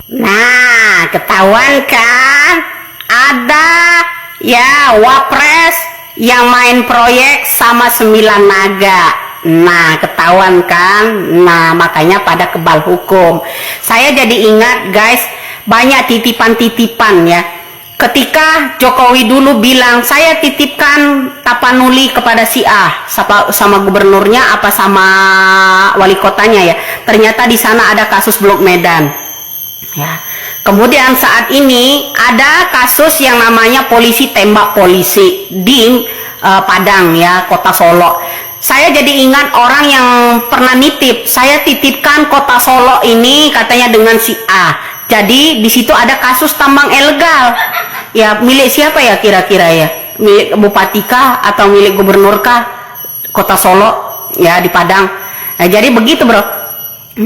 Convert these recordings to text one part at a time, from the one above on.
Nah, ketahuan kan? Ada ya wapres yang main proyek sama 9 naga. Nah, ketahuan kan? Nah, makanya pada kebal hukum. Saya jadi ingat guys, banyak titipan-titipan ya. Ketika Jokowi dulu bilang, saya titipkan Tapanuli kepada si A, sama gubernurnya apa sama wali kotanya ya. Ternyata di sana ada kasus Blok Medan. Ya. Kemudian saat ini ada kasus yang namanya polisi tembak polisi di Padang ya, Kota Solo. Saya jadi ingat orang yang pernah nitip, saya titipkan Kota Solo ini katanya dengan si A. Jadi di situ ada kasus tambang ilegal. Ya, milik siapa ya kira-kira ya? Milik bupati kah atau milik gubernur kah Kota Solo ya di Padang. Nah, jadi begitu, Bro.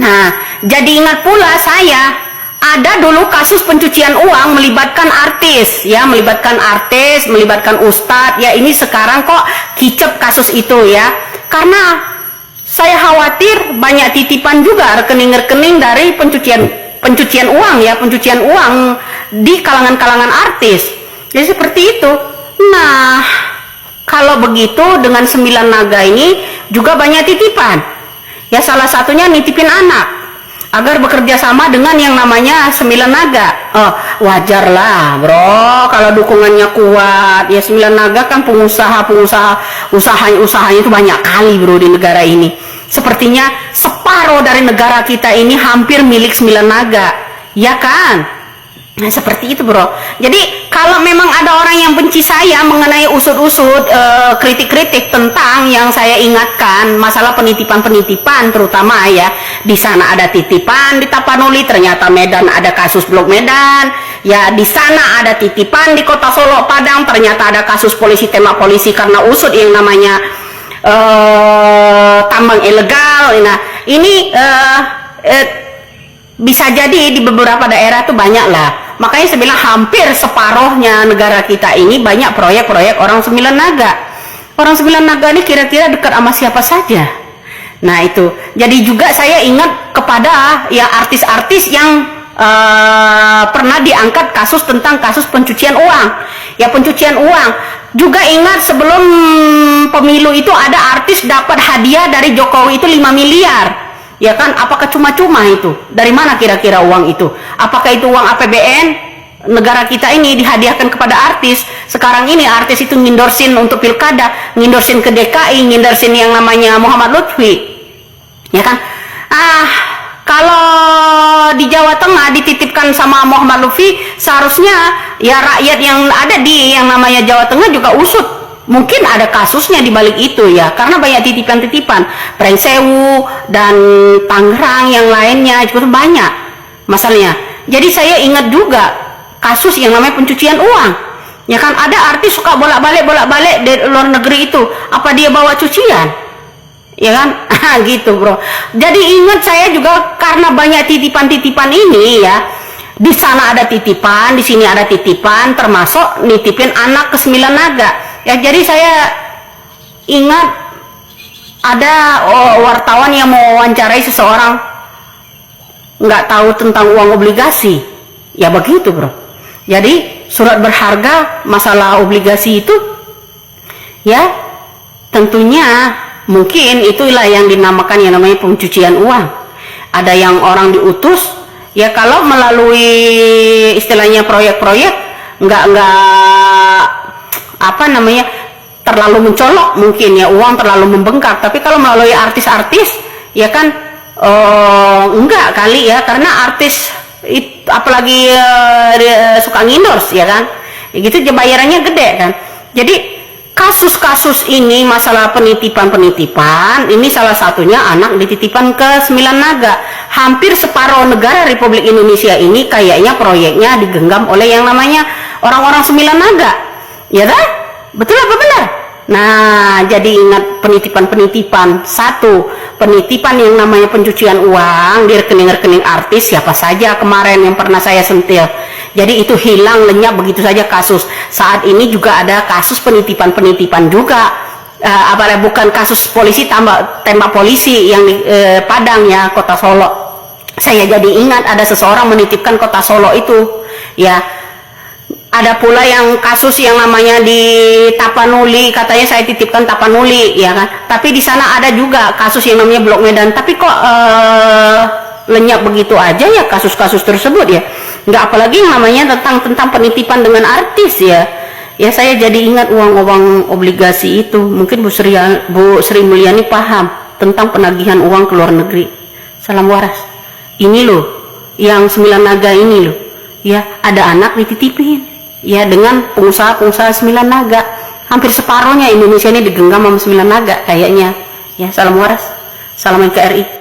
Nah, jadi ingat pula saya ada dulu kasus pencucian uang melibatkan artis ya, melibatkan ustadz ya. Ini sekarang kok kicep kasus itu ya, karena saya khawatir banyak titipan juga rekening-rekening dari pencucian uang ya, pencucian uang di kalangan artis. Jadi seperti itu. Nah, kalau begitu dengan 9 naga ini juga banyak titipan ya, salah satunya nitipin anak agar bekerja sama dengan yang namanya 9 naga. Wajar lah bro kalau dukungannya kuat ya. 9 naga kan usahanya itu banyak kali bro di negara ini. Sepertinya separuh dari negara kita ini hampir milik 9 naga, ya kan? Nah, seperti itu bro. Jadi kalau memang ada orang yang benci saya mengenai usut-usut kritik-kritik tentang yang saya ingatkan masalah penitipan terutama ya, di sana ada titipan di Tapanuli, ternyata Medan ada kasus Blok Medan ya, di sana ada titipan di Kota Solo Padang, ternyata ada kasus polisi tembak polisi karena usut yang namanya tambang ilegal. Nah, ini bisa jadi di beberapa daerah tuh banyak lah. Makanya saya bilang hampir separuhnya negara kita ini banyak proyek-proyek orang 9 naga. Orang 9 naga ini kira-kira dekat sama siapa saja. Nah itu. Jadi juga saya ingat kepada ya artis-artis yang pernah diangkat kasus tentang kasus pencucian uang. Ya pencucian uang. Juga ingat sebelum pemilu itu ada artis dapat hadiah dari Jokowi itu 5 miliar. Ya kan, apakah cuma-cuma itu? Dari mana kira-kira uang itu? Apakah itu uang APBN negara kita ini dihadiahkan kepada artis? Sekarang ini artis itu ngendorsin untuk pilkada, ngendorsin ke DKI, ngendorsin yang namanya Muhammad Lutfi. Ya kan? Kalau di Jawa Tengah dititipkan sama Muhammad Lutfi, seharusnya ya rakyat yang ada di yang namanya Jawa Tengah juga usut. Mungkin ada kasusnya di balik itu ya, karena banyak titipan-titipan Prensewu dan Tangerang yang lainnya itu banyak masalahnya. Jadi saya ingat juga kasus yang namanya pencucian uang. Ya kan, ada artis suka bolak-balik dari luar negeri itu. Apa dia bawa cucian? Ya kan? Gitu bro. Jadi ingat saya juga karena banyak titipan-titipan ini ya. Di sana ada titipan, di sini ada titipan, termasuk nitipin anak ke 9 naga. Ya, jadi saya ingat ada wartawan yang mau wawancarai seseorang nggak tahu tentang uang obligasi. Ya begitu bro. Jadi surat berharga masalah obligasi itu ya tentunya mungkin itulah yang dinamakan yang namanya pencucian uang. Ada yang orang diutus ya, kalau melalui istilahnya proyek-proyek nggak apa namanya terlalu mencolok mungkin ya, uang terlalu membengkak. Tapi kalau melalui artis-artis ya kan enggak kali ya, karena artis apalagi suka ngendorse ya kan ya gitu, bayarannya gede kan. Jadi kasus-kasus ini masalah penitipan ini salah satunya anak dititipan ke 9 naga. Hampir separuh negara Republik Indonesia ini kayaknya proyeknya digenggam oleh yang namanya orang-orang 9 naga. Ya kan? Betul apa benar? Nah, jadi ingat penitipan. Satu, penitipan yang namanya pencucian uang di rekening-rekening artis siapa saja kemarin yang pernah saya sentil. Jadi itu hilang lenyap begitu saja kasus. Saat ini juga ada kasus penitipan juga. Apalagi bukan kasus polisi tembak polisi yang di Padang ya, Kota Solo. Saya jadi ingat ada seseorang menitipkan kota Solo itu, ya. Ada pula yang kasus yang namanya di Tapanuli, katanya saya titipkan Tapanuli, ya kan. Tapi di sana ada juga kasus yang namanya Blok Medan. Tapi kok lenyap begitu aja ya kasus-kasus tersebut ya. Nggak, apalagi yang namanya tentang penitipan dengan artis ya. Ya saya jadi ingat uang-uang obligasi itu. Mungkin Bu Sri Mulyani paham tentang penagihan uang ke luar negeri. Salam waras. Ini loh, yang 9 naga ini loh. Ya, ada anak dititipin. Ya, dengan pengusaha-pengusaha 9 naga. Hampir separohnya Indonesia ini digenggam sama 9 naga kayaknya. Ya, salam waras. Salam NKRI.